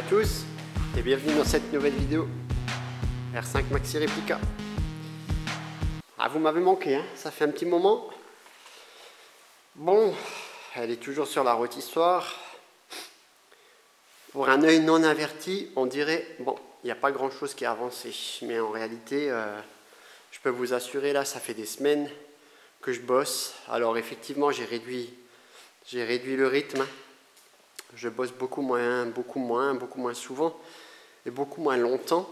tous et bienvenue dans cette nouvelle vidéo R5 Maxi Replica. Ah, vous m'avez manqué, hein, ça fait un petit moment. Bon, elle est toujours sur la rôtissoire. Pour un œil non averti, on dirait, bon, il n'y a pas grand chose qui a avancé. Mais en réalité, je peux vous assurer, là, ça fait des semaines que je bosse. Alors effectivement, j'ai réduit le rythme. Je bosse beaucoup moins souvent et beaucoup moins longtemps,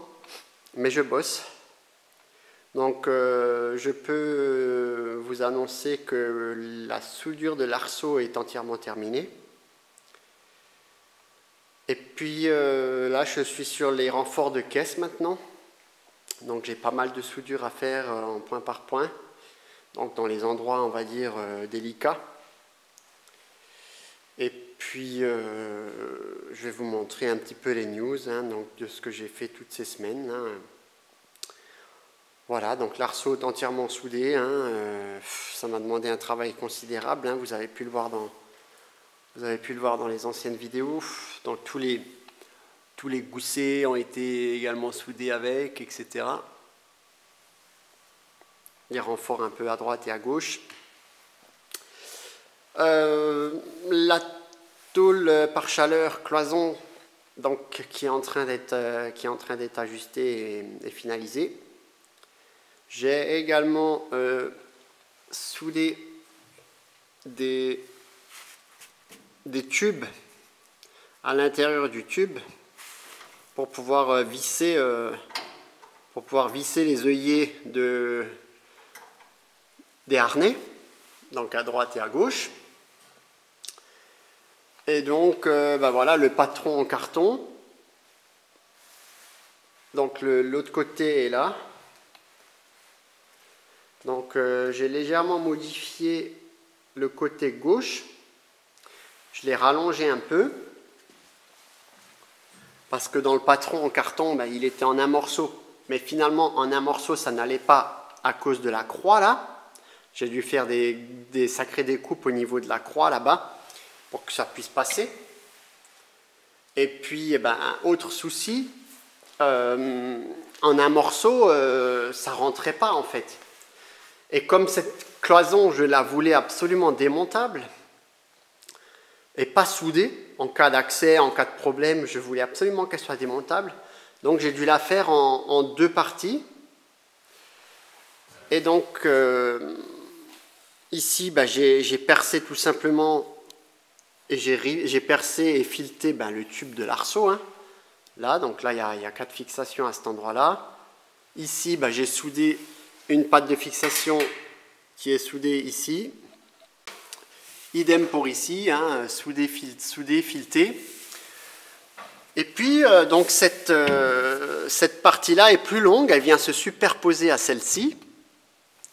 mais je bosse. Donc je peux vous annoncer que la soudure de l'arceau est entièrement terminée. Et puis là, je suis sur les renforts de caisse maintenant. Donc j'ai pas mal de soudure à faire en point par point. Donc dans les endroits, on va dire, délicats. Et puis, je vais vous montrer un petit peu les news donc de ce que j'ai fait toutes ces semaines. Voilà, donc l'arceau est entièrement soudé. Ça m'a demandé un travail considérable. Vous avez pu le voir dans les anciennes vidéos. Donc tous les goussets ont été également soudés avec, etc. Les renforts un peu à droite et à gauche. La tôle par chaleur cloison donc, qui est en train d'être ajustée et finalisée. J'ai également soudé des tubes à l'intérieur du tube pour pouvoir visser les œillets des harnais, donc à droite et à gauche. Et donc, voilà, le patron en carton. Donc, l'autre côté est là. Donc, j'ai légèrement modifié le côté gauche. Je l'ai rallongé un peu. Parce que dans le patron en carton, il était en un morceau. Mais finalement, en un morceau, ça n'allait pas à cause de la croix, là. J'ai dû faire des sacrées découpes au niveau de la croix, là-bas, pour que ça puisse passer. Et puis, un autre souci, en un morceau, ça ne rentrait pas en fait. Et comme cette cloison, je la voulais absolument démontable et pas soudée, en cas d'accès, en cas de problème, je voulais absolument qu'elle soit démontable. Donc j'ai dû la faire en deux parties. Et donc, ici, j'ai percé tout simplement. Et j'ai percé et fileté le tube de l'arceau. Là, donc là, il y a 4 fixations à cet endroit-là. Ici, j'ai soudé une patte de fixation qui est soudée ici. Idem pour ici, soudé, fileté. Et puis, donc cette partie-là est plus longue, elle vient se superposer à celle-ci.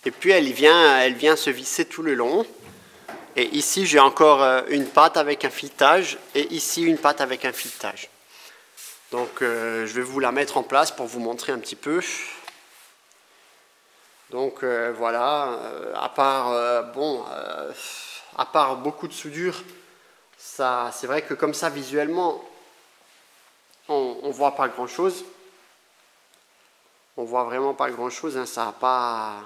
Et puis, elle vient se visser tout le long. Et ici, j'ai encore une patte avec un filetage et ici, une patte avec un filetage. Donc, je vais vous la mettre en place pour vous montrer un petit peu. Donc, voilà, à part beaucoup de soudure, c'est vrai que comme ça, visuellement, on ne voit pas grand-chose. On voit vraiment pas grand-chose, ça n'a pas...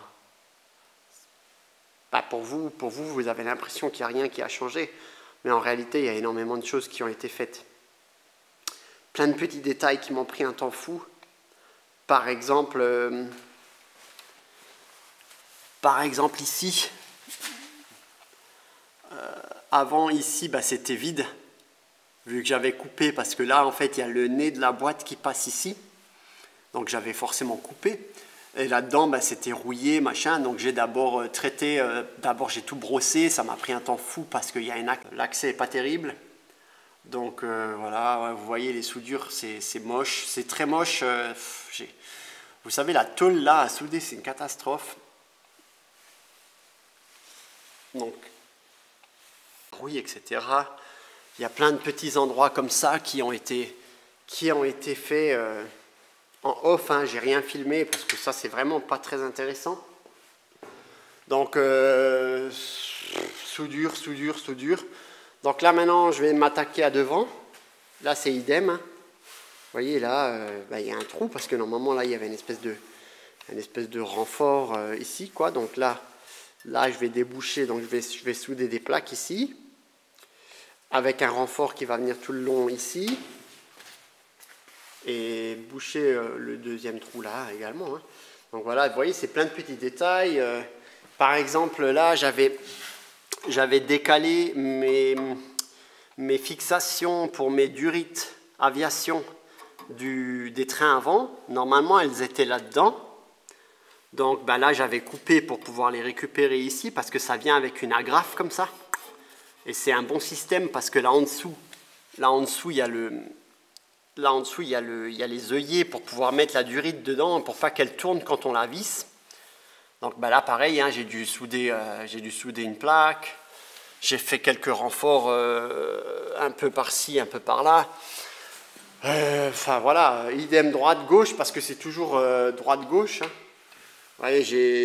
Pour vous, vous avez l'impression qu'il n'y a rien qui a changé. Mais en réalité, il y a énormément de choses qui ont été faites. Plein de petits détails qui m'ont pris un temps fou. Par exemple ici. Avant, ici, c'était vide. Vu que j'avais coupé, parce que là, en fait, il y a le nez de la boîte qui passe ici. Donc, j'avais forcément coupé. Et là-dedans, c'était rouillé, machin. Donc, j'ai d'abord traité, j'ai tout brossé. Ça m'a pris un temps fou parce que l'accès n'est pas terrible. Donc, voilà, vous voyez les soudures, c'est moche. C'est très moche. Vous savez, la tôle là à souder, c'est une catastrophe. Donc, oui, etc. Il y a plein de petits endroits comme ça qui ont été faits... en off, j'ai rien filmé parce que ça c'est vraiment pas très intéressant. Donc soudure. Donc là maintenant je vais m'attaquer à devant. Là c'est idem. voyez là, il y a un trou parce que normalement là il y avait une espèce de renfort ici, quoi. Donc là je vais déboucher, donc je vais souder des plaques ici, avec un renfort qui va venir tout le long ici, et boucher le deuxième trou là également, hein. Donc voilà, vous voyez, c'est plein de petits détails. Par exemple, là, j'avais décalé mes fixations pour mes durites aviation des trains avant. Normalement, elles étaient là-dedans. Donc là, j'avais coupé pour pouvoir les récupérer ici parce que ça vient avec une agrafe comme ça. Et c'est un bon système parce que là en dessous, il y a les œillets pour pouvoir mettre la durite dedans pour pas qu'elle tourne quand on la visse. Donc là, pareil, hein, j'ai dû souder une plaque. J'ai fait quelques renforts un peu par-ci, un peu par-là. Enfin voilà, idem droite-gauche parce que c'est toujours droite-gauche, hein. Vous voyez,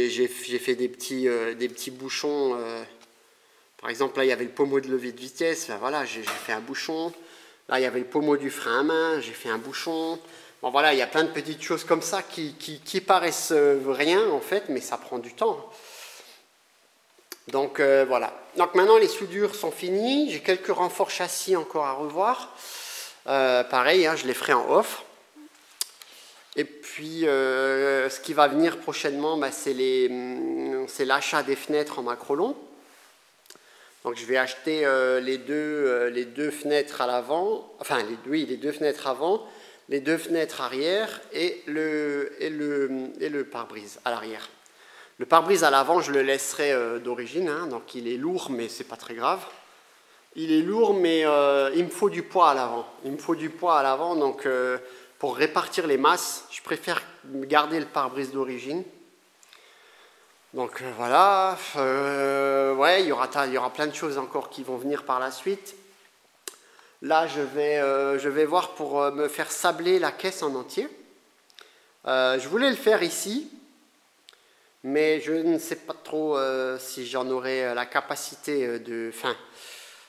j'ai fait des petits bouchons. Par exemple, là, il y avait le pommeau de levier de vitesse. Enfin, voilà, j'ai fait un bouchon. Là, il y avait le pommeau du frein à main. J'ai fait un bouchon. Bon, voilà, il y a plein de petites choses comme ça qui paraissent rien, en fait, mais ça prend du temps. Donc, voilà. Donc, maintenant, les soudures sont finies. J'ai quelques renforts châssis encore à revoir. Pareil, hein, je les ferai en off. Et puis, ce qui va venir prochainement, c'est l'achat des fenêtres en macrolon. Donc, je vais acheter les deux fenêtres à l'avant, enfin, les deux fenêtres avant, les deux fenêtres arrière et le pare-brise à l'arrière. Le pare-brise à l'avant, je le laisserai d'origine, hein, donc il est lourd, mais c'est pas très grave. Il est lourd, mais il me faut du poids à l'avant. Il me faut du poids à l'avant, donc pour répartir les masses, je préfère garder le pare-brise d'origine. Donc voilà, ouais, il y aura plein de choses encore qui vont venir par la suite. Là, je vais voir pour me faire sabler la caisse en entier. Je voulais le faire ici, mais je ne sais pas trop si j'en aurai la capacité de... Enfin,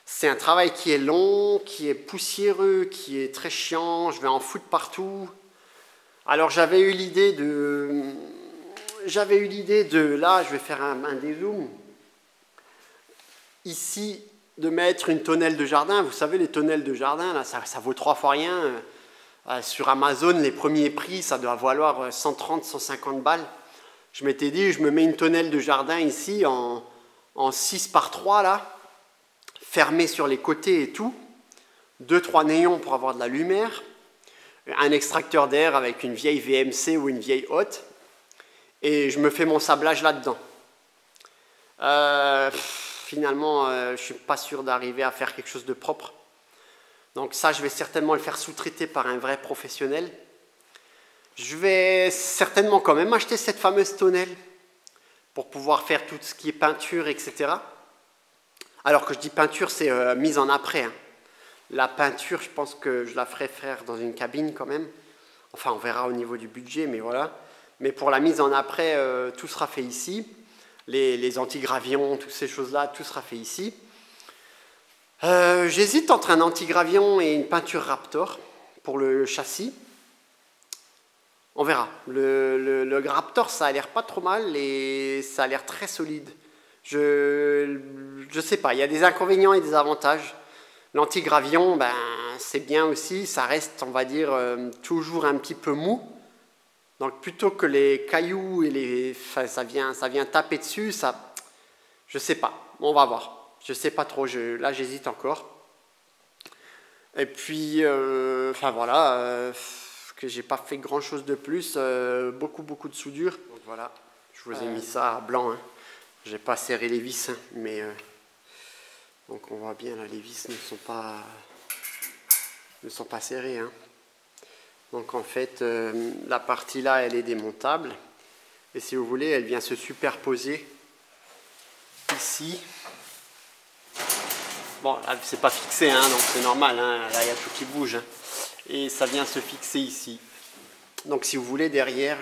c'est un travail qui est long, qui est poussiéreux, qui est très chiant, je vais en foutre partout. Alors j'avais eu l'idée de... Là, je vais faire un dézoom. Ici, de mettre une tonnelle de jardin. Vous savez, les tonnelles de jardin, là, ça vaut 3 fois rien. Sur Amazon, les premiers prix, ça doit valoir 130, 150 balles. Je m'étais dit, je me mets une tonnelle de jardin ici en 6 par 3, là, fermée sur les côtés et tout. 2-3 néons pour avoir de la lumière. Un extracteur d'air avec une vieille VMC ou une vieille hotte. Et je me fais mon sablage là-dedans. Finalement, je ne suis pas sûr d'arriver à faire quelque chose de propre. Donc ça, je vais certainement le faire sous-traiter par un vrai professionnel. Je vais certainement quand même acheter cette fameuse tonnelle pour pouvoir faire tout ce qui est peinture, etc. Alors que je dis peinture, c'est mise en après, hein. La peinture, je pense que je la ferai faire dans une cabine quand même. Enfin, on verra au niveau du budget, mais voilà. Mais pour la mise en après, tout sera fait ici. Les antigravions, toutes ces choses-là, tout sera fait ici. J'hésite entre un antigravion et une peinture Raptor pour le châssis. On verra. Le Raptor, ça a l'air pas trop mal et ça a l'air très solide. Je sais pas, il y a des inconvénients et des avantages. L'antigravion, ben, c'est bien aussi, ça reste, on va dire, toujours un petit peu mou. Donc plutôt que les cailloux et enfin, ça vient taper dessus, ça, je sais pas, on va voir. Je sais pas trop, là j'hésite encore. Et puis, enfin voilà, que j'ai pas fait grand chose de plus, beaucoup de soudure. Donc voilà, je vous ai mis ça à blanc, hein. J'ai pas serré les vis, hein, mais donc on voit bien là, les vis ne sont pas serrées, hein. Donc en fait, la partie là, elle est démontable. Et si vous voulez, elle vient se superposer ici. Bon, là, c'est pas fixé, hein, donc c'est normal, hein, là, il y a tout qui bouge, hein. Et ça vient se fixer ici. Donc si vous voulez, derrière,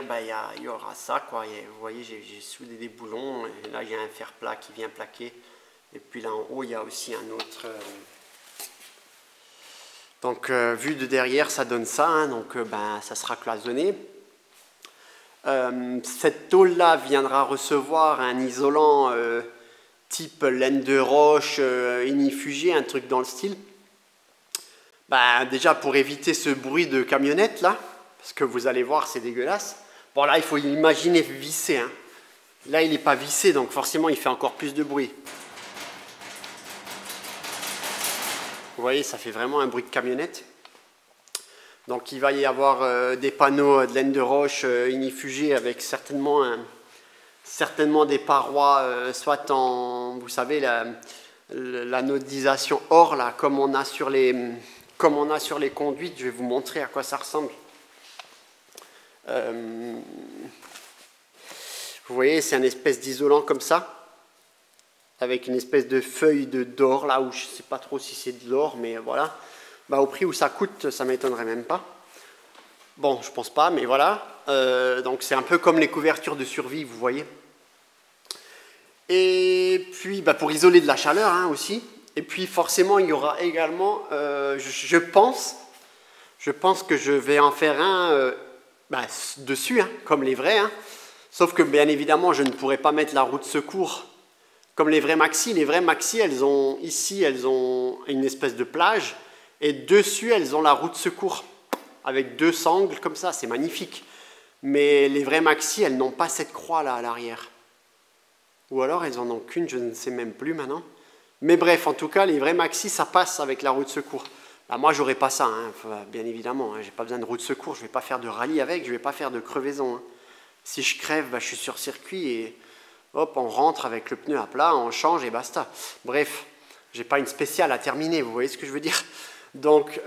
ben, il y aura ça, quoi. Et vous voyez, j'ai soudé des boulons. Et là, il y a un fer plat qui vient plaquer. Et puis là, en haut, il y a aussi un autre... Donc vu de derrière, ça donne ça, hein, donc ben, ça sera cloisonné. Cette tôle-là viendra recevoir un isolant type laine de roche, inifugé, un truc dans le style. Ben, déjà pour éviter ce bruit de camionnette là, parce que vous allez voir, c'est dégueulasse. Bon là, il faut imaginer vissé, hein. Là, il n'est pas vissé, donc forcément, il fait encore plus de bruit. Vous voyez, ça fait vraiment un bruit de camionnette. Donc, il va y avoir des panneaux de laine de roche inifugés avec certainement des parois, soit en, vous savez, l'anodisation or, là, comme on a sur les conduites. Je vais vous montrer à quoi ça ressemble. Vous voyez, c'est une espèce d'isolant comme ça, avec une espèce de feuille d'or là, où je ne sais pas trop si c'est de l'or, mais voilà. Bah, au prix où ça coûte, ça ne m'étonnerait même pas. Bon, je pense pas, mais voilà. Donc c'est un peu comme les couvertures de survie, vous voyez. Et puis, bah, pour isoler de la chaleur hein, aussi. Et puis forcément, il y aura également, je pense que je vais en faire un bah, dessus, hein, comme les vrais, hein. Sauf que bien évidemment, je ne pourrais pas mettre la roue de secours comme les vrais maxi. Les vrais maxi, elles ont une espèce de plage et dessus, elles ont la roue de secours avec deux sangles comme ça, c'est magnifique. Mais les vrais maxi, elles n'ont pas cette croix là à l'arrière. Ou alors elles en ont qu'une, je ne sais même plus maintenant. Mais bref, en tout cas, les vrais maxi, ça passe avec la roue de secours. Là, moi, j'aurais pas ça, hein, bien évidemment. Hein, j'ai pas besoin de roue de secours, je ne vais pas faire de rallye avec, je ne vais pas faire de crevaison. Hein. Si je crève, bah, je suis sur circuit et hop, on rentre avec le pneu à plat, on change et basta. Bref, j'ai pas une spéciale à terminer, vous voyez ce que je veux dire. Donc,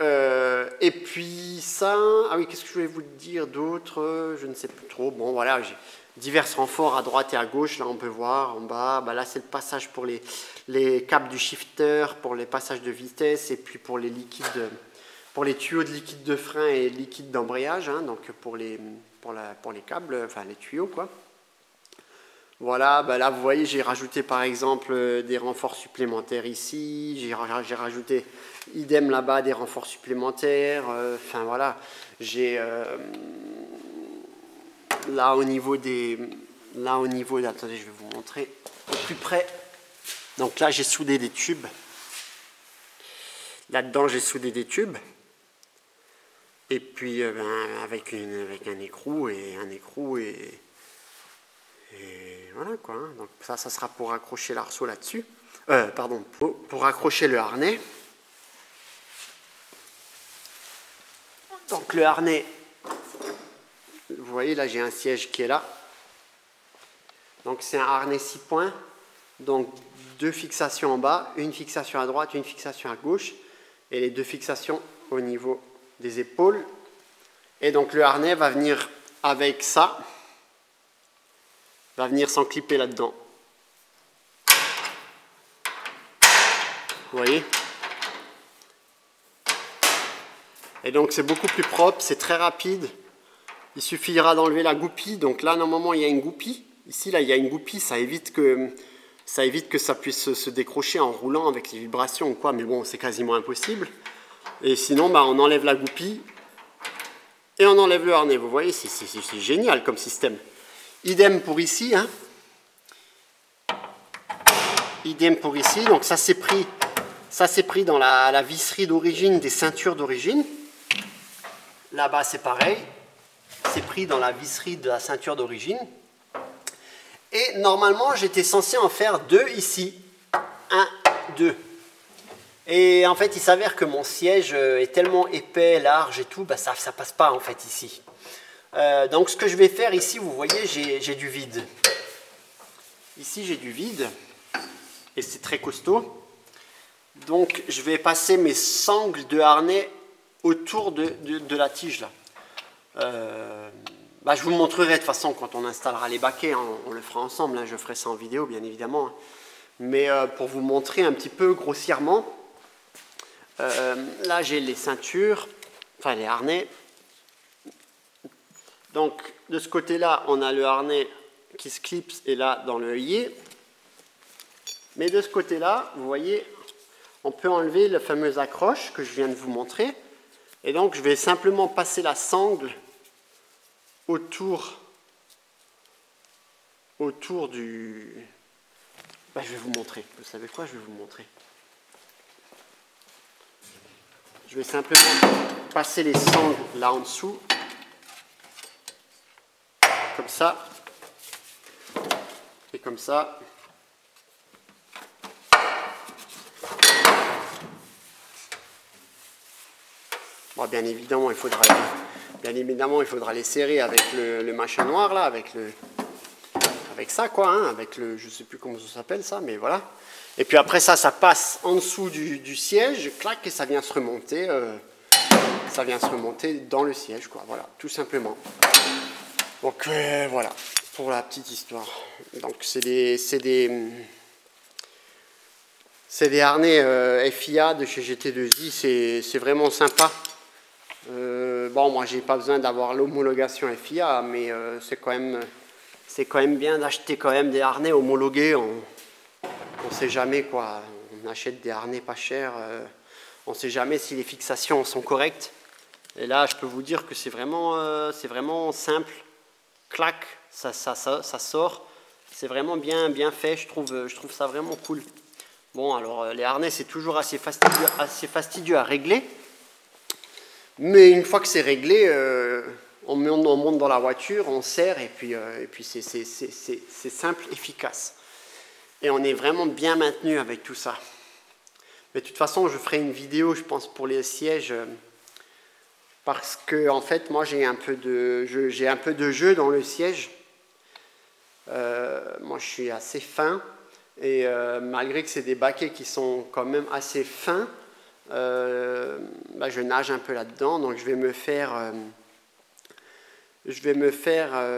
et puis ça, ah oui, qu'est-ce que je voulais vous dire d'autre, je ne sais plus trop. Bon, voilà, j'ai divers renforts à droite et à gauche, là on peut voir en bas. Bah, là, c'est le passage pour les câbles du shifter, pour les passages de vitesse et puis pour les liquides, pour les tuyaux de liquide de frein et liquide d'embrayage, hein, donc pour les câbles, enfin les tuyaux quoi. Voilà, bah là vous voyez j'ai rajouté par exemple des renforts supplémentaires ici, j'ai rajouté idem là-bas des renforts supplémentaires, enfin voilà, j'ai là au niveau attendez je vais vous montrer au plus près, donc là j'ai soudé des tubes, là-dedans j'ai soudé des tubes. Et puis avec un écrou et voilà quoi. Hein. Donc ça sera pour accrocher l'arceau là-dessus. Pardon, pour accrocher le harnais. Donc le harnais, vous voyez là j'ai un siège qui est là. Donc c'est un harnais 6 points. Donc 2 fixations en bas, une fixation à droite, une fixation à gauche. Et les 2 fixations au niveau des épaules, et donc le harnais va venir avec ça, va venir s'enclipper là-dedans. Vous voyez? Et donc c'est beaucoup plus propre, c'est très rapide. Il suffira d'enlever la goupille. Donc là normalement il y a une goupille. Ici là il y a une goupille, ça évite que ça puisse se décrocher en roulant avec les vibrations ou quoi. Mais bon, c'est quasiment impossible. Et sinon, bah, on enlève la goupille et on enlève le harnais. Vous voyez, c'est génial comme système. Idem pour ici. Hein. Idem pour ici. Donc ça s'est pris dans la visserie d'origine des ceintures d'origine. Là-bas, c'est pareil. C'est pris dans la visserie de la ceinture d'origine. Et normalement, j'étais censé en faire 2 ici. 1, 2. Et en fait, il s'avère que mon siège est tellement épais, large et tout, bah ça passe pas en fait ici. Donc ce que je vais faire ici, vous voyez, j'ai du vide. Ici, j'ai du vide et c'est très costaud. Donc je vais passer mes sangles de harnais autour de la tige là. Bah, je vous montrerai de toute façon quand on installera les baquets, hein, on le fera ensemble, hein, je ferai ça en vidéo bien évidemment. Hein. Mais pour vous montrer un petit peu grossièrement, là j'ai les ceintures, enfin les harnais. Donc de ce côté-là, on a le harnais qui se clipse et là dans le œillet. Mais de ce côté-là, vous voyez, on peut enlever la fameuse accroche que je viens de vous montrer. Et donc, je vais simplement passer la sangle autour du... Ben, je vais vous montrer. Vous savez quoi? Je vais vous montrer. Je vais simplement passer les sangles là en dessous. Comme ça. Et comme ça. Bon, bien évidemment, il faudra les serrer avec le machin noir là, avec ça quoi, hein, avec le, je sais plus comment ça s'appelle ça, mais voilà. Et puis après ça passe en dessous du siège, clac, et ça vient se remonter dans le siège quoi, voilà, tout simplement. Donc voilà, pour la petite histoire. Donc c'est des harnais FIA de chez GT2i, c'est vraiment sympa. Bon, moi j'ai pas besoin d'avoir l'homologation FIA, mais c'est quand même bien d'acheter quand même des harnais homologués. On sait jamais quoi, on achète des harnais pas chers, on sait jamais si les fixations sont correctes. Et là, je peux vous dire que c'est vraiment simple, clac, ça sort. C'est vraiment bien fait, je trouve ça vraiment cool. Bon, alors les harnais c'est toujours assez fastidieux à régler. Mais une fois que c'est réglé, on monte dans la voiture, on serre et puis c'est simple, efficace. Et on est vraiment bien maintenu avec tout ça. Mais de toute façon, je ferai une vidéo, je pense, pour les sièges, parce que en fait, moi j'ai un peu de jeu dans le siège. Moi, je suis assez fin et malgré que c'est des baquets qui sont quand même assez fins. Je nage un peu là-dedans, donc je vais me faire,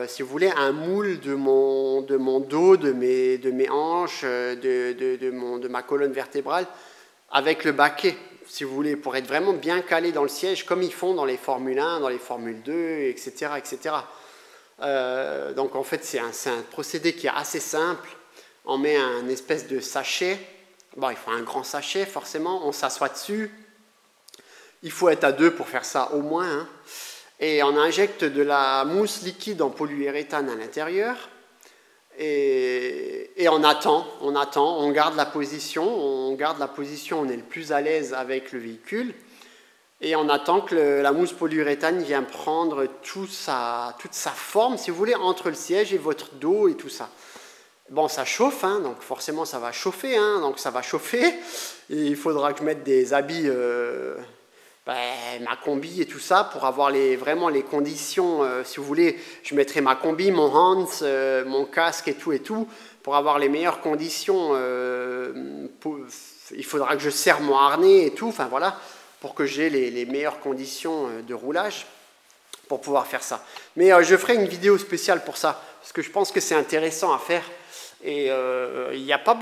si vous voulez, un moule de mon dos, de mes hanches, de ma colonne vertébrale, avec le baquet, si vous voulez, pour être vraiment bien calé dans le siège, comme ils font dans les Formule 1, dans les Formule 2, etc. etc. Donc en fait, c'est un procédé qui est assez simple. On met un espèce de sachet. Bon, il faut un grand sachet, forcément. On s'assoit dessus. Il faut être à deux pour faire ça, au moins. Hein. Et on injecte de la mousse liquide en polyuréthane à l'intérieur. Et on attend, on garde la position. On est le plus à l'aise avec le véhicule. Et on attend que la mousse polyuréthane vienne prendre toute sa forme, si vous voulez, entre le siège et votre dos et tout ça. Bon, ça chauffe, hein, donc forcément ça va chauffer, hein, donc ça va chauffer. Et il faudra que je mette des habits, ma combi et tout ça, pour avoir vraiment les conditions, si vous voulez, je mettrai ma combi, mon Hans, mon casque et tout, pour avoir les meilleures conditions. Il faudra que je serre mon harnais et tout, enfin voilà, pour que j'ai les meilleures conditions de roulage, pour pouvoir faire ça. Mais je ferai une vidéo spéciale pour ça, parce que je pense que c'est intéressant à faire. Et il n'y a pas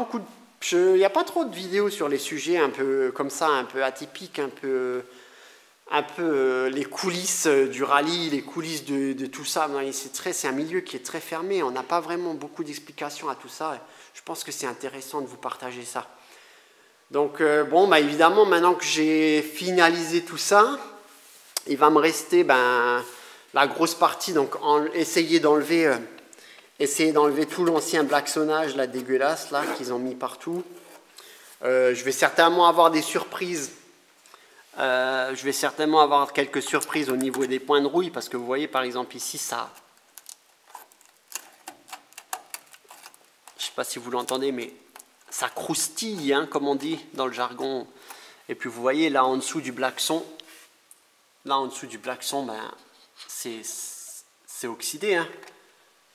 trop de vidéos sur les sujets un peu comme ça, un peu atypiques, un peu les coulisses du rallye, les coulisses de tout ça. C'est un milieu qui est très fermé, on n'a pas vraiment beaucoup d'explications à tout ça. Je pense que c'est intéressant de vous partager ça. Donc évidemment, maintenant que j'ai finalisé tout ça, il va me rester la grosse partie, donc essayer d'enlever tout l'ancien blacksonnage là, dégueulasse là, qu'ils ont mis partout. Je vais certainement avoir des surprises. Je vais certainement avoir quelques surprises au niveau des points de rouille, parce que vous voyez par exemple ici ça. Je ne sais pas si vous l'entendez, mais ça croustille, hein, comme on dit dans le jargon. Et puis vous voyez là en dessous du blackson, c'est oxydé. Hein.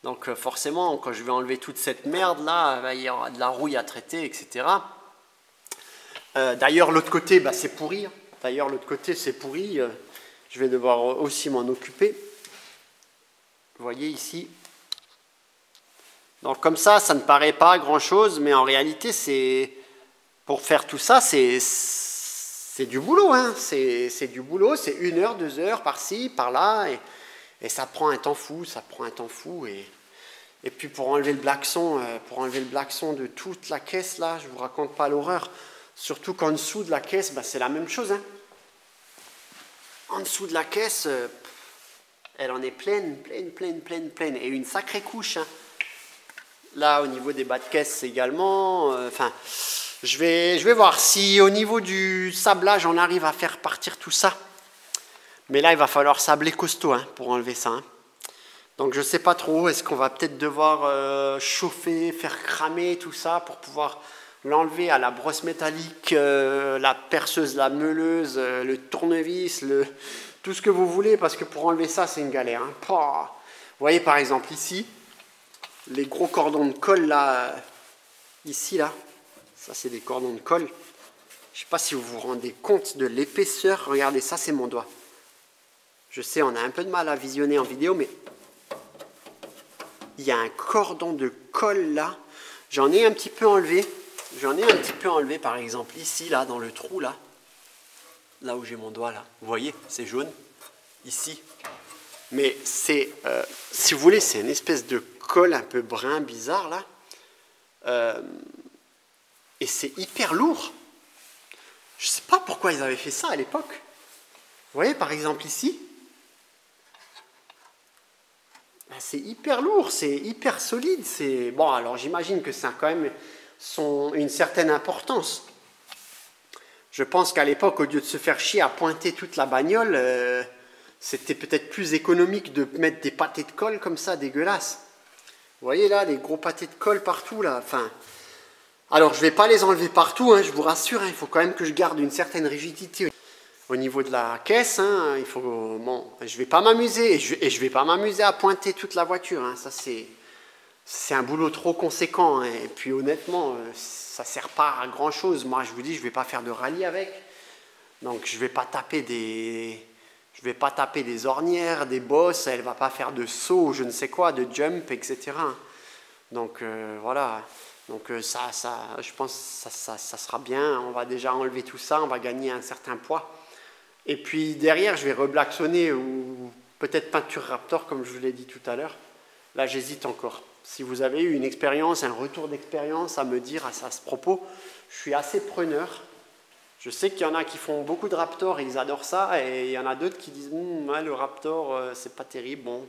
Donc forcément, quand je vais enlever toute cette merde là, il y aura de la rouille à traiter, etc. D'ailleurs, l'autre côté, c'est pourri. Je vais devoir aussi m'en occuper. Vous voyez ici. Donc comme ça ne paraît pas grand-chose, mais en réalité, pour faire tout ça, c'est du boulot. Hein. C'est du boulot, c'est 1 heure, 2 heures, par-ci, par-là, et ça prend un temps fou, Et puis pour enlever le blackson de toute la caisse, là, je ne vous raconte pas l'horreur. Surtout qu'en dessous de la caisse, bah, c'est la même chose. Hein. En dessous de la caisse, elle en est pleine. Et une sacrée couche. Hein. Là, au niveau des bas de caisse également. Enfin, je vais voir si au niveau du sablage, on arrive à faire partir tout ça. Mais là, il va falloir sabler costaud hein, pour enlever ça. Hein. Donc, je ne sais pas trop. Est-ce qu'on va peut-être devoir chauffer, faire cramer tout ça pour pouvoir l'enlever à la brosse métallique, la perceuse, la meuleuse, le tournevis, tout ce que vous voulez. Parce que pour enlever ça, c'est une galère. Hein. Vous voyez, par exemple, ici, les gros cordons de colle, là, ici, là. Ça, c'est des cordons de colle. Je ne sais pas si vous vous rendez compte de l'épaisseur. Regardez, ça, c'est mon doigt. Je sais, on a un peu de mal à visionner en vidéo, mais il y a un cordon de colle là. J'en ai un petit peu enlevé. Par exemple, ici, là, dans le trou, là. Là où j'ai mon doigt, là. Vous voyez, c'est jaune. Ici. Mais c'est, si vous voulez, c'est une espèce de colle un peu brun, bizarre, là. Et c'est hyper lourd. Je ne sais pas pourquoi ils avaient fait ça à l'époque. Vous voyez, par exemple, ici. C'est hyper lourd, c'est hyper solide. Bon, alors j'imagine que ça a quand même une certaine importance. Je pense qu'à l'époque, au lieu de se faire chier à pointer toute la bagnole, c'était peut-être plus économique de mettre des pâtés de colle comme ça, dégueulasses. Vous voyez là, les gros pâtés de colle partout là. Enfin, alors je ne vais pas les enlever partout, hein, je vous rassure. Hein, il faut quand même que je garde une certaine rigidité. Au niveau de la caisse, hein, il faut, bon, je ne vais pas m'amuser et je vais pas m'amuser à pointer toute la voiture. Hein, ça c'est un boulot trop conséquent. Hein, et puis honnêtement, ça ne sert pas à grand chose. Moi, je vous dis, je ne vais pas faire de rallye avec. Donc je ne vais pas taper des ornières, des bosses. Elle ne va pas faire de saut, je ne sais quoi, de jump, etc. Donc voilà. Donc ça, je pense que ça sera bien. On va déjà enlever tout ça. On va gagner un certain poids. Et puis derrière, je vais reblacksonner ou peut-être peinture Raptor, comme je vous l'ai dit tout à l'heure. Là, j'hésite encore. Si vous avez eu une expérience, un retour d'expérience à me dire à ce propos, je suis assez preneur. Je sais qu'il y en a qui font beaucoup de Raptor et ils adorent ça. Et il y en a d'autres qui disent le Raptor, c'est pas terrible. Bon,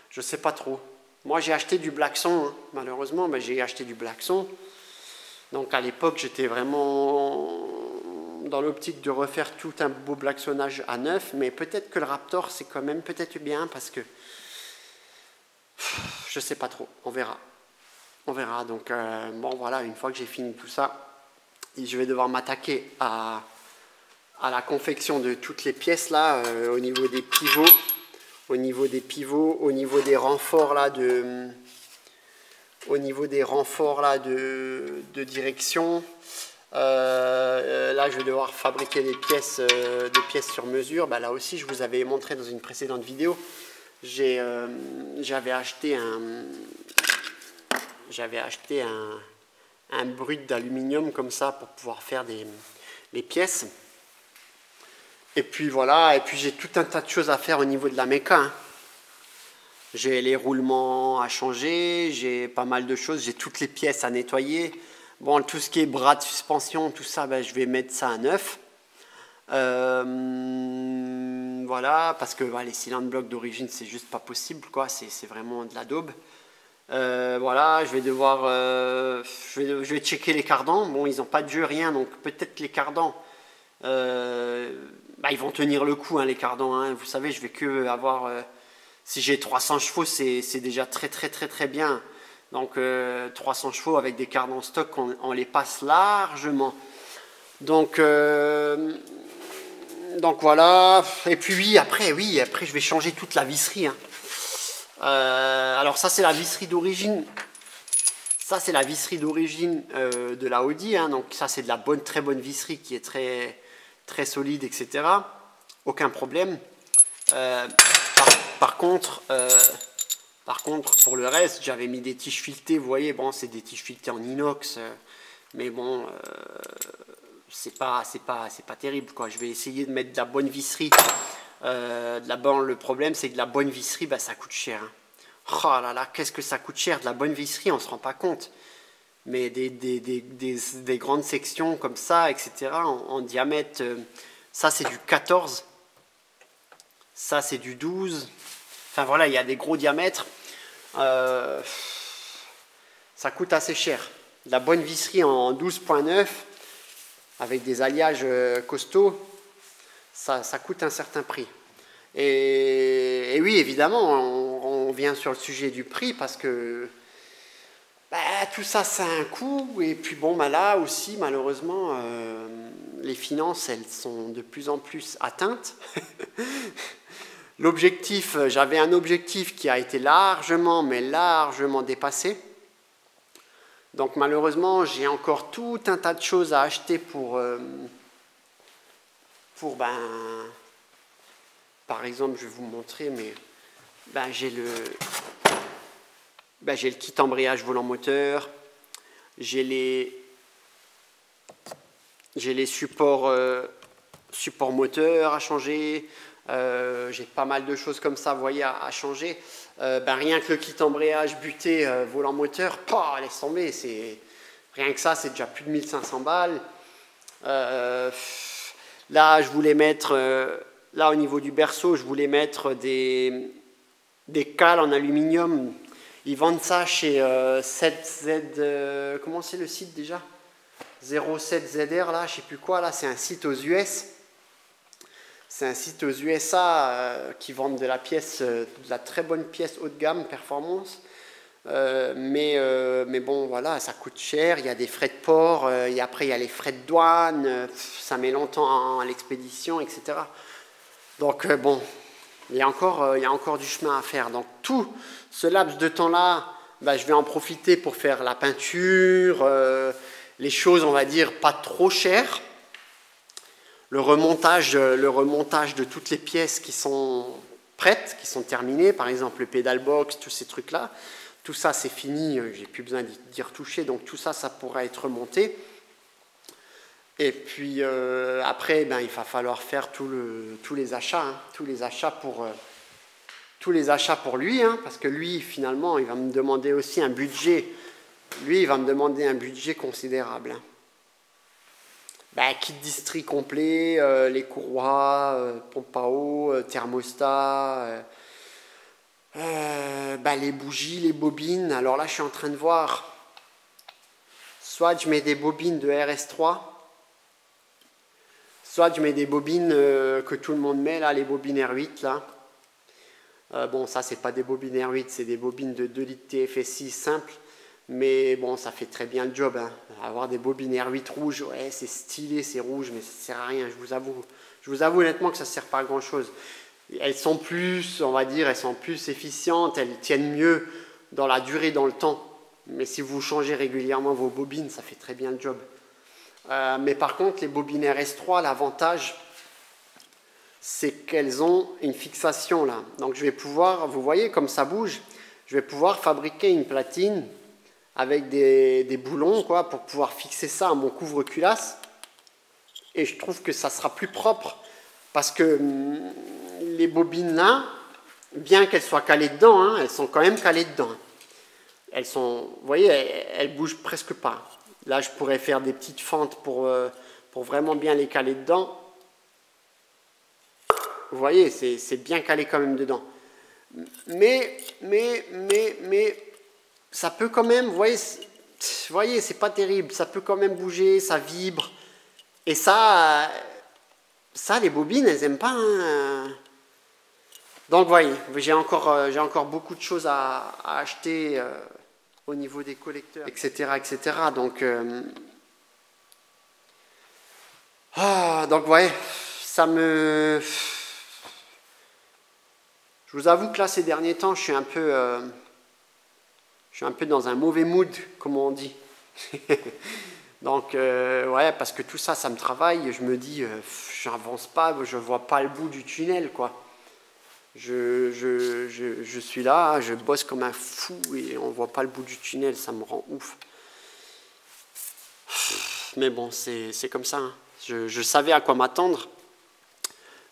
je sais pas trop. Moi, j'ai acheté du Blackson. Hein. Malheureusement, j'ai acheté du Blackson. Donc à l'époque, j'étais vraiment dans l'optique de refaire tout un beau blacksonnage à neuf, mais peut-être que le Raptor, c'est quand même peut-être bien, parce que je sais pas trop, on verra. On verra, donc bon voilà, une fois que j'ai fini tout ça, je vais devoir m'attaquer à la confection de toutes les pièces là, au niveau des pivots, au niveau des renforts là de direction. Là, je vais devoir fabriquer des pièces sur mesure. Bah, là aussi, je vous avais montré dans une précédente vidéo. J'avais acheté un brut d'aluminium comme ça pour pouvoir faire les pièces. Et puis voilà, et puis j'ai tout un tas de choses à faire au niveau de la méca. Hein. J'ai les roulements à changer, j'ai pas mal de choses, j'ai toutes les pièces à nettoyer. Bon, tout ce qui est bras de suspension, tout ça, ben, je vais mettre ça à neuf. Voilà, parce que les cylindres blocs d'origine, c'est juste pas possible, quoi. C'est vraiment de la daube. Voilà, je vais devoir... je vais checker les cardans. Bon, ils n'ont pas de jeu, rien, donc peut-être les cardans... ils vont tenir le coup, hein, les cardans. Hein. Vous savez, je vais que avoir... si j'ai 300 chevaux, c'est déjà très bien. Donc 300 chevaux avec des cardans stock, on les passe largement. Donc voilà. Et puis après je vais changer toute la visserie. Hein. Alors ça c'est la visserie d'origine. Ça c'est la visserie d'origine de la Audi. Hein. Donc ça c'est de la très bonne visserie qui est très solide, etc. Aucun problème. Par contre, pour le reste, j'avais mis des tiges filetées. Vous voyez, bon, c'est des tiges filetées en inox, mais bon, c'est pas terrible, quoi. Je vais essayer de mettre de la bonne visserie. Le problème, c'est que de la bonne visserie, ça coûte cher. Hein. Oh là là, qu'est-ce que ça coûte cher, de la bonne visserie, on se rend pas compte. mais des grandes sections comme ça, etc., en diamètre. Ça, c'est du 14. Ça, c'est du 12. Enfin, voilà, il y a des gros diamètres. Ça coûte assez cher. La bonne visserie en 12.9, avec des alliages costauds, ça coûte un certain prix. Et oui, évidemment, on vient sur le sujet du prix parce que tout ça, ça a un coût. Et puis bon, là aussi, malheureusement, les finances, elles sont de plus en plus atteintes. L'objectif, j'avais un objectif qui a été largement, mais largement dépassé. Donc malheureusement, j'ai encore tout un tas de choses à acheter pour par exemple, je vais vous montrer, mais j'ai le kit embrayage volant moteur, j'ai les supports moteurs à changer, j'ai pas mal de choses comme ça, vous voyez, à changer. Rien que le kit embrayage buté volant moteur, laisse tomber, rien que ça, c'est déjà plus de 1500 balles. Là, je voulais mettre, là au niveau du berceau, je voulais mettre des cales en aluminium. Ils vendent ça chez 7Z, comment c'est le site déjà 07ZR, là, je sais plus quoi, là, c'est un site aux US. C'est un site aux USA qui vendent de la très bonne pièce haut de gamme, performance. Mais bon, voilà, ça coûte cher, il y a des frais de port, et après il y a les frais de douane, ça met longtemps à l'expédition, etc. Donc bon, il y a encore du chemin à faire. Donc tout ce laps de temps-là, je vais en profiter pour faire la peinture, les choses, on va dire, pas trop chères. Le remontage de toutes les pièces qui sont prêtes, qui sont terminées, par exemple le pedal box, tous ces trucs-là. Tout ça, c'est fini, j'ai plus besoin d'y retoucher, donc tout ça, ça pourra être remonté. Et puis après, il va falloir faire tous les achats pour lui, parce que lui, finalement, il va me demander aussi un budget. Lui, il va me demander un budget considérable. Kit distri complet, les courroies, pompe à eau, thermostat. Les bougies, les bobines. Alors là, je suis en train de voir. Soit je mets des bobines de RS3, soit je mets des bobines que tout le monde met, là, les bobines R8. Là. Bon, ça, c'est pas des bobines R8, c'est des bobines de 2 litres TFSI simples. Mais bon, ça fait très bien le job. Avoir des bobines R8 rouges, ouais, c'est stylé, c'est rouge, mais ça ne sert à rien, je vous avoue. Je vous avoue honnêtement que ça ne sert pas à grand-chose. Elles sont plus, on va dire, elles sont plus efficientes, elles tiennent mieux dans la durée, dans le temps. Mais si vous changez régulièrement vos bobines, ça fait très bien le job. Mais par contre, les bobines RS3, l'avantage, c'est qu'elles ont une fixation là. Donc je vais pouvoir, vous voyez comme ça bouge, je vais pouvoir fabriquer une platine avec des boulons quoi, pour pouvoir fixer ça à mon couvre-culasse. Et je trouve que ça sera plus propre parce que les bobines là, bien qu'elles soient calées dedans, elles sont quand même calées dedans. Elles sont, vous voyez, elles bougent presque pas. Là, je pourrais faire des petites fentes pour vraiment bien les caler dedans. Vous voyez, c'est bien calé quand même dedans. Mais ça peut quand même, vous voyez, c'est pas terrible. Ça peut quand même bouger, ça vibre. Et ça les bobines, elles n'aiment pas. Donc, vous voyez, j'ai encore beaucoup de choses à acheter au niveau des collecteurs, etc. etc. Donc, donc, ouais, ça me... Je vous avoue que là, ces derniers temps, je suis un peu dans un mauvais mood, comme on dit. Donc, ouais, parce que tout ça, ça me travaille. Je me dis, j'avance pas, je vois pas le bout du tunnel, quoi. Je suis là, je bosse comme un fou et on voit pas le bout du tunnel, ça me rend ouf. Mais bon, c'est comme ça. Je savais à quoi m'attendre.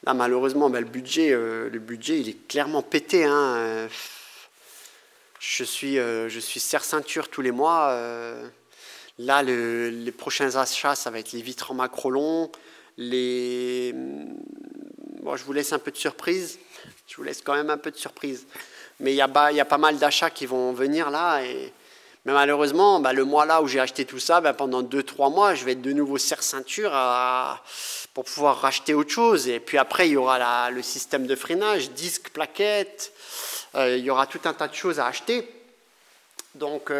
Là, malheureusement, le budget, il est clairement pété. Je suis serre-ceinture tous les mois. Là, les prochains achats, ça va être les vitres en macrolon. Bon, je vous laisse un peu de surprise. Je vous laisse quand même un peu de surprise. Mais il y a pas mal d'achats qui vont venir là. Mais malheureusement, le mois là où j'ai acheté tout ça, pendant 2-3 mois, je vais être de nouveau serre-ceinture pour pouvoir racheter autre chose. Et puis après, il y aura le système de freinage, disque, plaquettes. Il y aura tout un tas de choses à acheter. Donc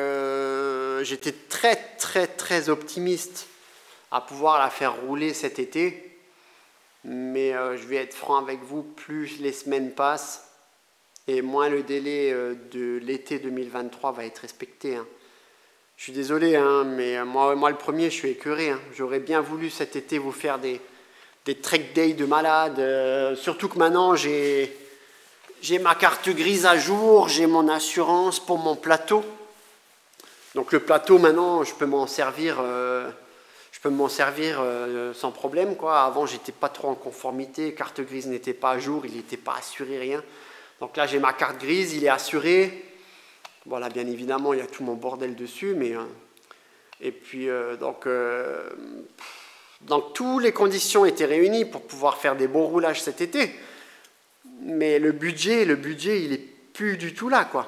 j'étais très très très optimiste à pouvoir la faire rouler cet été. Mais je vais être franc avec vous, plus les semaines passent et moins le délai de l'été 2023 va être respecté. Hein. Je suis désolé, hein, mais moi le premier, je suis écœuré. Hein. J'aurais bien voulu cet été vous faire des trek days de malade. Surtout que maintenant, j'ai ma carte grise à jour, j'ai mon assurance pour mon plateau. Donc le plateau, maintenant, je peux m'en servir, sans problème, quoi. Avant, j'étais pas trop en conformité, carte grise n'était pas à jour, il n'était pas assuré, rien. Donc là, j'ai ma carte grise, il est assuré. Voilà, bien évidemment, il y a tout mon bordel dessus, mais et puis donc toutes les conditions étaient réunies pour pouvoir faire des bons roulages cet été. Mais le budget, il est plus du tout là, quoi.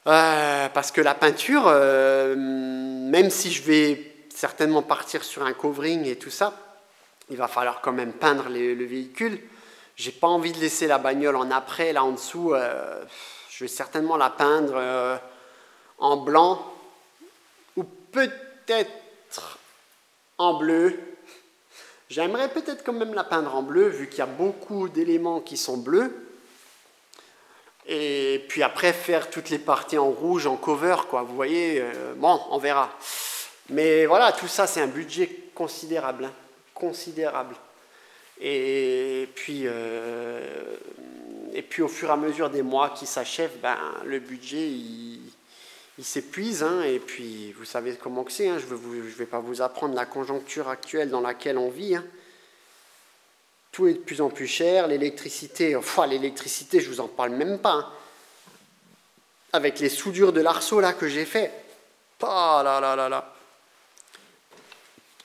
Parce que la peinture, même si je vais certainement partir sur un covering et tout ça, il va falloir quand même peindre le véhicule. J'ai pas envie de laisser la bagnole en après, là en dessous. Je vais certainement la peindre en blanc ou peut-être en bleu. J'aimerais peut-être quand même la peindre en bleu, vu qu'il y a beaucoup d'éléments qui sont bleus. Et puis après, faire toutes les parties en rouge, en cover, quoi. Vous voyez, bon, on verra. Mais voilà, tout ça, c'est un budget considérable. Hein, considérable. Et puis au fur et à mesure des mois qui s'achèvent, le budget, il s'épuise. Hein, et puis, vous savez comment que c'est. Hein, je ne vais pas vous apprendre la conjoncture actuelle dans laquelle on vit. Hein. Tout est de plus en plus cher. L'électricité, je ne vous en parle même pas. Hein. Avec les soudures de l'arceau là que j'ai fait. Oh là là là là.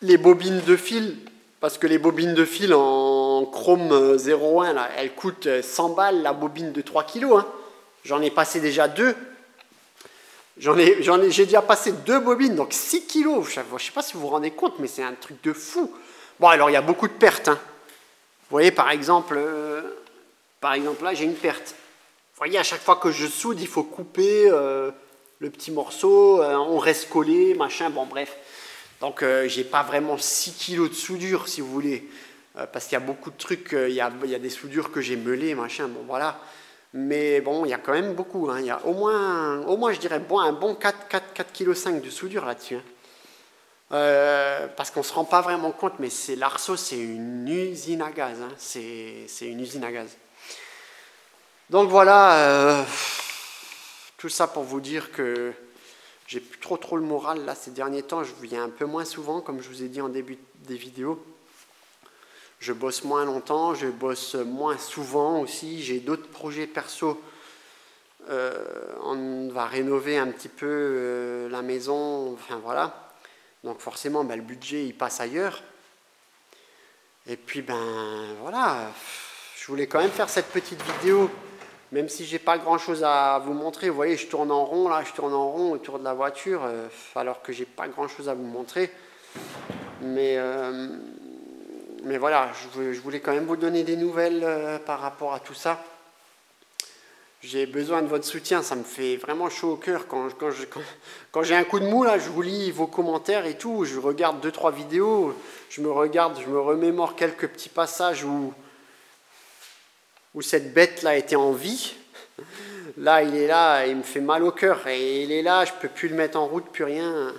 Les bobines de fil, parce que les bobines de fil en chrome 01, là, elles coûtent 100 balles la bobine de 3 kg. Hein. J'en ai passé déjà 2. J'ai déjà passé 2 bobines, donc 6 kg. Je ne sais pas si vous vous rendez compte, mais c'est un truc de fou. Bon, alors il y a beaucoup de pertes. Hein. Vous voyez, par exemple là, j'ai une perte. Vous voyez, à chaque fois que je soude, il faut couper le petit morceau, on reste collé, machin, bon bref. Donc, j'ai pas vraiment 6 kg de soudure, si vous voulez, parce qu'il y a beaucoup de trucs, il y a des soudures que j'ai meulées, machin, bon voilà. Mais bon, il y a quand même beaucoup, hein. Il y a au moins je dirais, un bon 4,5 kg de soudure là-dessus. Hein. Parce qu'on ne se rend pas vraiment compte, mais l'arceau, c'est une usine à gaz. Hein. C'est une usine à gaz. Donc voilà, tout ça pour vous dire que j'ai plus trop le moral là ces derniers temps. Je viens un peu moins souvent, comme je vous ai dit en début des vidéos. Je bosse moins longtemps, je bosse moins souvent aussi. J'ai d'autres projets perso. On va rénover un petit peu la maison, enfin voilà. Donc forcément, le budget, il passe ailleurs. Et puis, voilà, je voulais quand même faire cette petite vidéo, même si j'ai pas grand-chose à vous montrer. Vous voyez, je tourne en rond, là, je tourne en rond autour de la voiture, alors que j'ai pas grand-chose à vous montrer. Mais voilà, je voulais quand même vous donner des nouvelles par rapport à tout ça. J'ai besoin de votre soutien, ça me fait vraiment chaud au cœur. Quand j'ai un coup de mou, là, je vous lis vos commentaires et tout, je regarde 2-3 vidéos, je me remémore quelques petits passages où cette bête-là était en vie. Là, il est là, il me fait mal au cœur, et il est là, je ne peux plus le mettre en route, plus rien.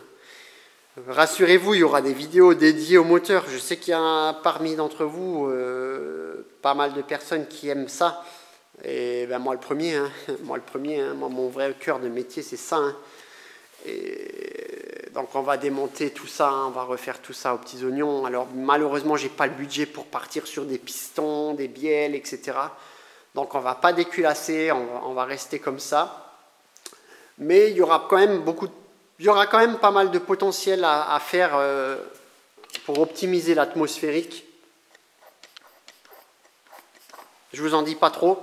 Rassurez-vous, il y aura des vidéos dédiées au moteur. Je sais qu'il y a parmi d'entre vous pas mal de personnes qui aiment ça. Et moi le premier, hein, moi mon vrai cœur de métier c'est ça. Hein. Et donc on va démonter tout ça, hein, on va refaire tout ça aux petits oignons. Alors malheureusement j'ai pas le budget pour partir sur des pistons, des bielles, etc. Donc on va pas déculasser, on va rester comme ça. Mais il y aura quand même Il y aura quand même pas mal de potentiel à faire pour optimiser l'atmosphérique. Je vous en dis pas trop.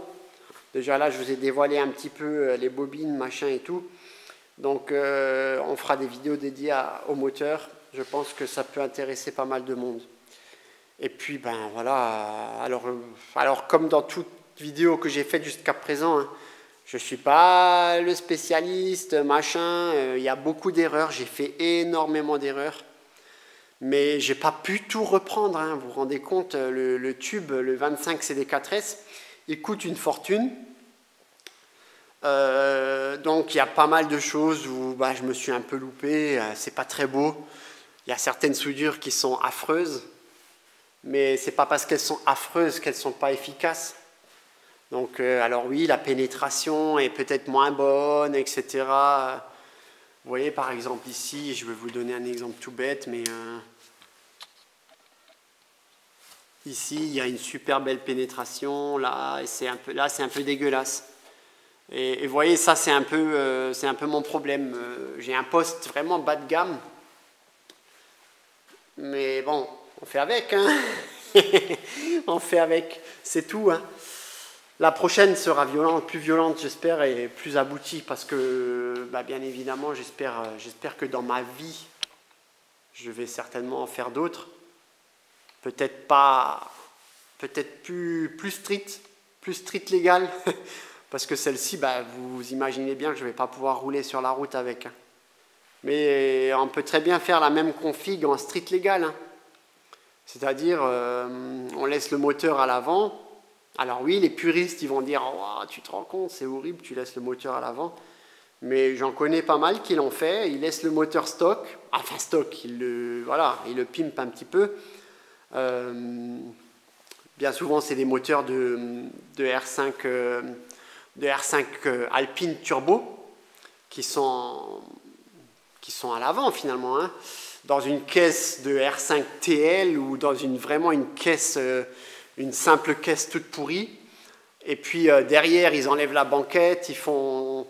Déjà là, je vous ai dévoilé un petit peu les bobines, machin et tout. Donc on fera des vidéos dédiées au moteur. Je pense que ça peut intéresser pas mal de monde. Et puis ben voilà, alors comme dans toute vidéo que j'ai faite jusqu'à présent, hein, je ne suis pas le spécialiste, machin, il y a beaucoup d'erreurs, j'ai fait énormément d'erreurs. Mais j'ai pas pu tout reprendre, hein. Vous vous rendez compte, le tube, le 25 CD4S, il coûte une fortune. Donc il y a pas mal de choses où bah, je me suis un peu loupé, c'est pas très beau. Il y a certaines soudures qui sont affreuses, mais c'est pas parce qu'elles sont affreuses qu'elles sont pas efficaces. Donc alors oui, la pénétration est peut-être moins bonne, etc. Vous voyez par exemple ici, je vais vous donner un exemple tout bête, mais ici il y a une super belle pénétration, là c'est un peu dégueulasse. Et vous voyez, ça c'est un peu mon problème. J'ai un poste vraiment bas de gamme, mais bon, on fait avec, hein. On fait avec, c'est tout, hein. La prochaine sera violente, plus violente j'espère, et plus aboutie, parce que bah, bien évidemment j'espère que dans ma vie je vais certainement en faire d'autres, peut-être pas, peut-être plus strict légal, parce que celle-ci, bah, vous imaginez bien que je ne vais pas pouvoir rouler sur la route avec, hein. Mais on peut très bien faire la même config en street légal, hein. C'est-à-dire on laisse le moteur à l'avant. Alors oui, les puristes, ils vont dire oh, « tu te rends compte, c'est horrible, tu laisses le moteur à l'avant ». Mais j'en connais pas mal qui l'ont fait. Ils laissent le moteur stock. Enfin stock, ils le pimpent un petit peu. Bien souvent, c'est des moteurs de R5, Alpine Turbo qui sont à l'avant finalement, hein. Dans une caisse de R5 TL ou dans vraiment une simple caisse toute pourrie. Et puis derrière, ils enlèvent la banquette, ils font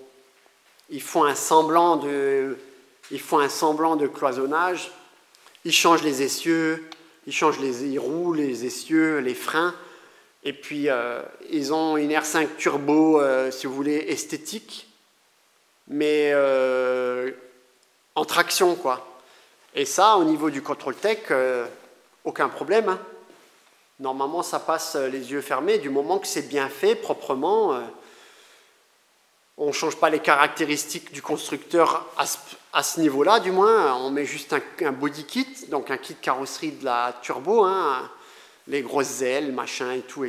un semblant de cloisonnage. Ils changent les essieux, ils roulent les essieux, les freins. Et puis ils ont une R5 turbo, si vous voulez, esthétique, mais en traction, quoi. Et ça, au niveau du contrôle tech, aucun problème, hein. Normalement, ça passe les yeux fermés. Du moment que c'est bien fait, proprement, on ne change pas les caractéristiques du constructeur à ce niveau-là, du moins. On met juste un body kit, donc un kit carrosserie de la turbo, hein, les grosses ailes, machin, et tout.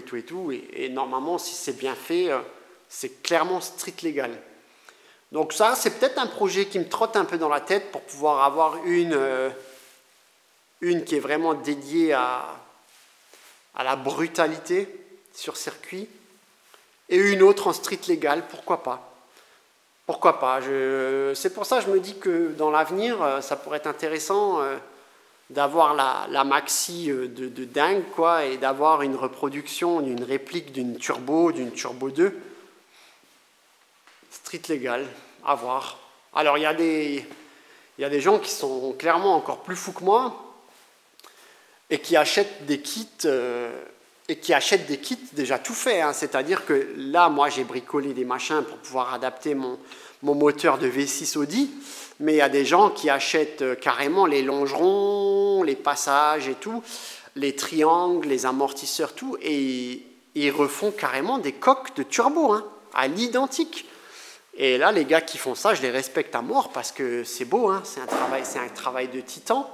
Et normalement, si c'est bien fait, c'est clairement strict légal. Donc ça, c'est peut-être un projet qui me trotte un peu dans la tête pour pouvoir avoir une qui est vraiment dédiée à la brutalité sur circuit, et une autre en street légal, pourquoi pas. Pourquoi pas. C'est pour ça que je me dis que dans l'avenir, ça pourrait être intéressant d'avoir la maxi de dingue, quoi, et d'avoir une reproduction, une réplique d'une Turbo 2. Street légal, à voir. Alors il y a des gens qui sont clairement encore plus fous que moi et qui achètent des kits déjà tout faits, hein. C'est-à-dire que là, moi j'ai bricolé des machins pour pouvoir adapter mon moteur de V6 Audi, mais il y a des gens qui achètent carrément les longerons, les passages et tout, les triangles, les amortisseurs, tout, et ils refont carrément des coques de turbo, hein, à l'identique. Et là, les gars qui font ça, je les respecte à mort parce que c'est beau, hein, c'est un travail de titan.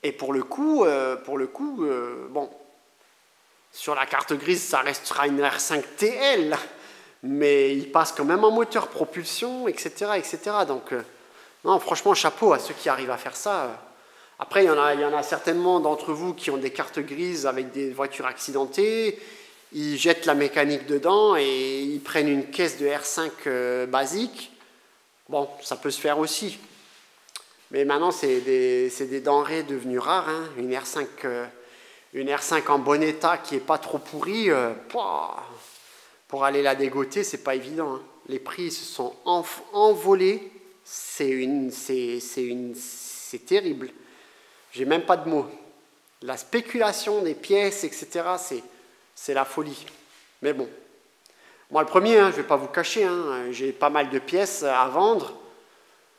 Et pour le coup, bon, sur la carte grise, ça restera une R5 TL, mais il passe quand même en moteur propulsion, etc. Donc, non, franchement, chapeau à ceux qui arrivent à faire ça. Après, il y en a certainement d'entre vous qui ont des cartes grises avec des voitures accidentées. Ils jettent la mécanique dedans et ils prennent une caisse de R5 basique. Bon, ça peut se faire aussi. Mais maintenant, c'est des denrées devenues rares, hein. Une R5 en bon état qui n'est pas trop pourrie, pour aller la dégoter, c'est pas évident, hein. Les prix se sont envolés. c'est terrible. J'ai même pas de mots. La spéculation des pièces, etc., c'est la folie. Mais bon, moi le premier, hein, je ne vais pas vous cacher, hein, j'ai pas mal de pièces à vendre.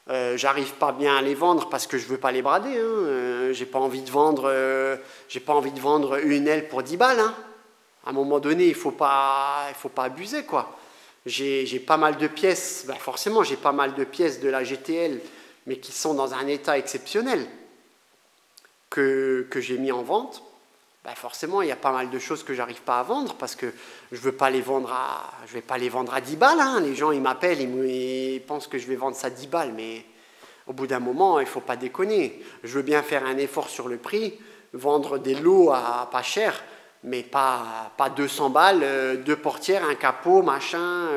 J'arrive pas bien à les vendre parce que je veux pas les brader. Hein. J'ai pas envie de vendre une aile pour 10 balles. Hein. À un moment donné, il faut pas abuser, quoi. J'ai pas mal de pièces, ben forcément j'ai pas mal de pièces de la GTL, mais qui sont dans un état exceptionnel, que j'ai mis en vente. Ben forcément, il y a pas mal de choses que j'arrive pas à vendre parce que je vais pas les vendre à 10 balles. Hein. Les gens, ils m'appellent, ils pensent que je vais vendre ça à 10 balles, mais au bout d'un moment, il faut pas déconner. Je veux bien faire un effort sur le prix, vendre des lots à pas cher, mais pas 200 balles, 2 portières, un capot, machin,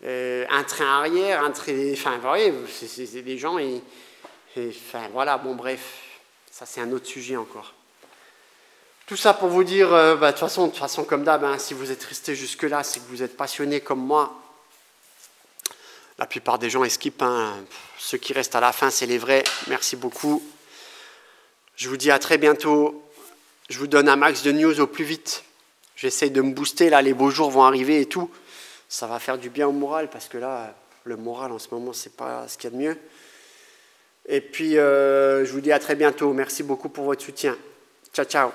un train arrière, un train... Enfin, vous voyez, c'est les gens, enfin, voilà, bon, bref, ça c'est un autre sujet encore. Tout ça pour vous dire, de toute façon, comme d'hab, hein, si vous êtes resté jusque-là, c'est que vous êtes passionné comme moi. La plupart des gens esquipent, hein. Ceux qui restent à la fin, c'est les vrais. Merci beaucoup. Je vous dis à très bientôt. Je vous donne un max de news au plus vite. J'essaye de me booster, là, les beaux jours vont arriver et tout. Ça va faire du bien au moral, parce que là, le moral en ce moment, c'est pas ce qu'il y a de mieux. Et puis, je vous dis à très bientôt. Merci beaucoup pour votre soutien. Ciao, ciao.